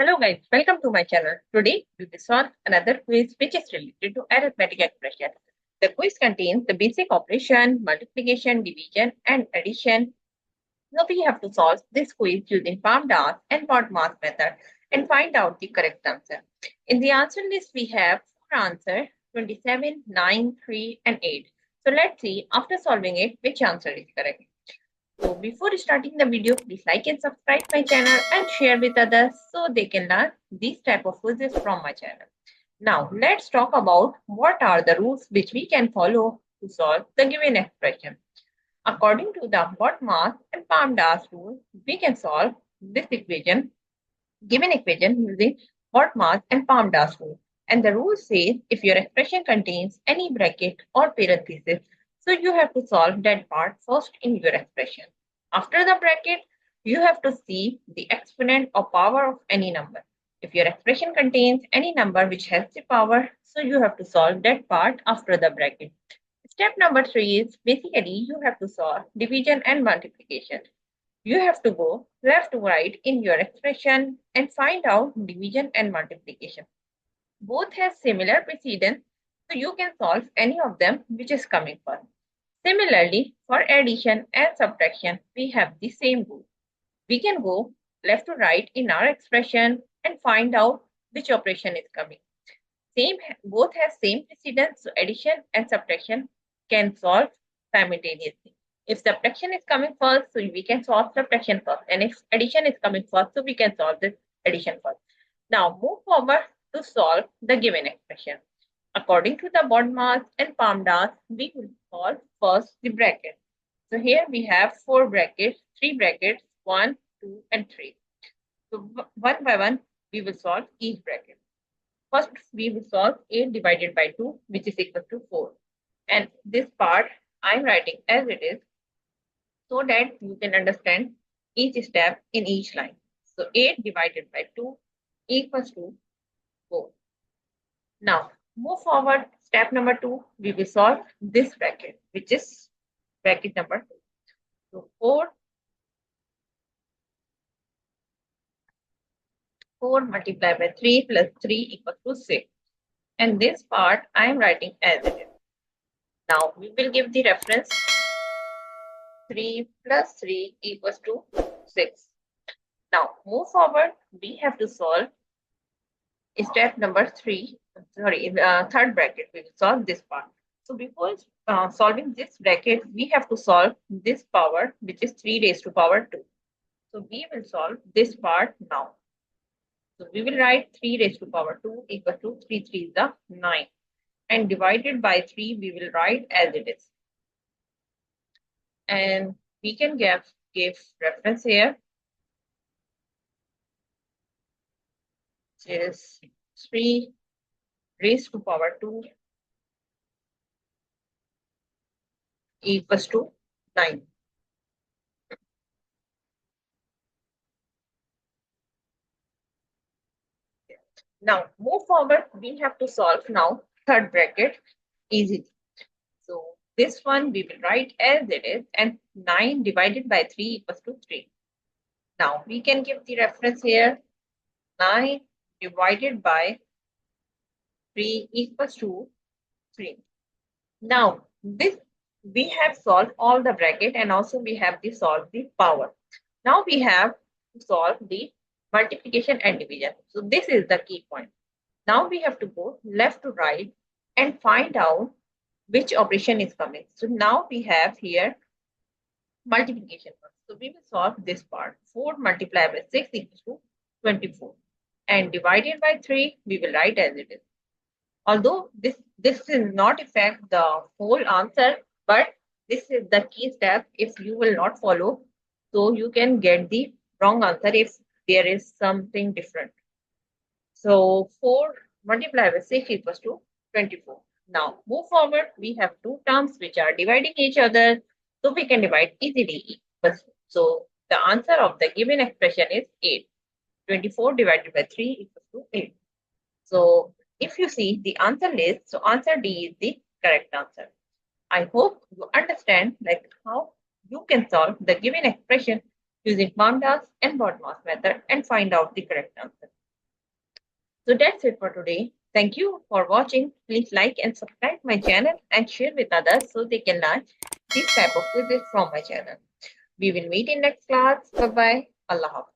Hello guys, welcome to my channel. Today we will solve another quiz which is related to arithmetic expression. The quiz contains the basic operation, multiplication, division and addition. Now we have to solve this quiz using PAMDAS and BODMAS method and find out the correct answer. In the answer list we have four answers: 27, 9, 3 and 8. So let's see after solving it which answer is correct. So before starting the video, please like and subscribe my channel and share with others so they can learn these type of quizzes from my channel. Now let's talk about what are the rules which we can follow to solve the given expression. According to the BODMAS and PAMDAS rule, we can solve this given equation using BODMAS and PAMDAS rule. And the rule says if your expression contains any bracket or parenthesis, so you have to solve that part first in your expression. After the bracket, you have to see the exponent or power of any number. If your expression contains any number which has the power, so you have to solve that part after the bracket. Step number 3 is basically you have to solve division and multiplication. You have to go left to right in your expression and find out division and multiplication. Both have similar precedence, so you can solve any of them which is coming first. Similarly, for addition and subtraction, we have the same rule. We can go left to right in our expression and find out which operation is coming. Both have same precedence, so addition and subtraction can solve simultaneously. If subtraction is coming first, so we can solve subtraction first. And if addition is coming first, so we can solve this addition first. Now move forward to solve the given expression. According to the BODMAS and PAMDAS, we will solve first the bracket. So here we have four brackets, three brackets, 1, 2, and 3. So one by one, we will solve each bracket. First, we will solve 8 divided by 2, which is equal to 4. And this part I'm writing as it is so that you can understand each step in each line. So 8 divided by 2 equals to 4. Now, move forward. Step number 2, we will solve this bracket, which is bracket number 2. So 4 multiplied by 3 plus 3 equals to 6. And this part I am writing as it is. Now, we will give the reference 3 plus 3 equals to 6. Now, move forward. We have to solve step number 3. Third bracket. We will solve this part. So, before solving this bracket, we have to solve this power, which is 3 raised to power 2. So, we will solve this part now. So, we will write 3 raised to power 2 equal to 3 3 is the 9. And divided by 3, we will write as it is. And we can give reference here, which is 3 raised to power 2 equals to 9. Now, move forward. We have to solve now third bracket easily. So, this one we will write as it is, and 9 divided by 3 equals to 3. Now, we can give the reference here. 9 divided by 3 equals to 3. Now, this we have solved all the bracket and also we have to solve the power. Now we have to solve the multiplication and division. So this is the key point. Now we have to go left to right and find out which operation is coming. So now we have here multiplication. So we will solve this part. 4 multiplied by 6 equals to 24. And divided by 3, we will write as it is. Although this will not affect the whole answer, but this is the key step. If you will not follow, so you can get the wrong answer if there is something different. So 4 multiplied by 6 equals to 24. Now move forward. We have two terms which are dividing each other, so we can divide easily. So the answer of the given expression is 8. 24 divided by 3 equals to 8. So if you see the answer list, so answer D is the correct answer. I hope you understand like how you can solve the given expression using PAMDAS and BODMAS method and find out the correct answer. So that's it for today. Thank you for watching. Please like and subscribe my channel and share with others so they can learn this type of quizzes from my channel. We will meet in next class. Bye bye. Allah Hafiz.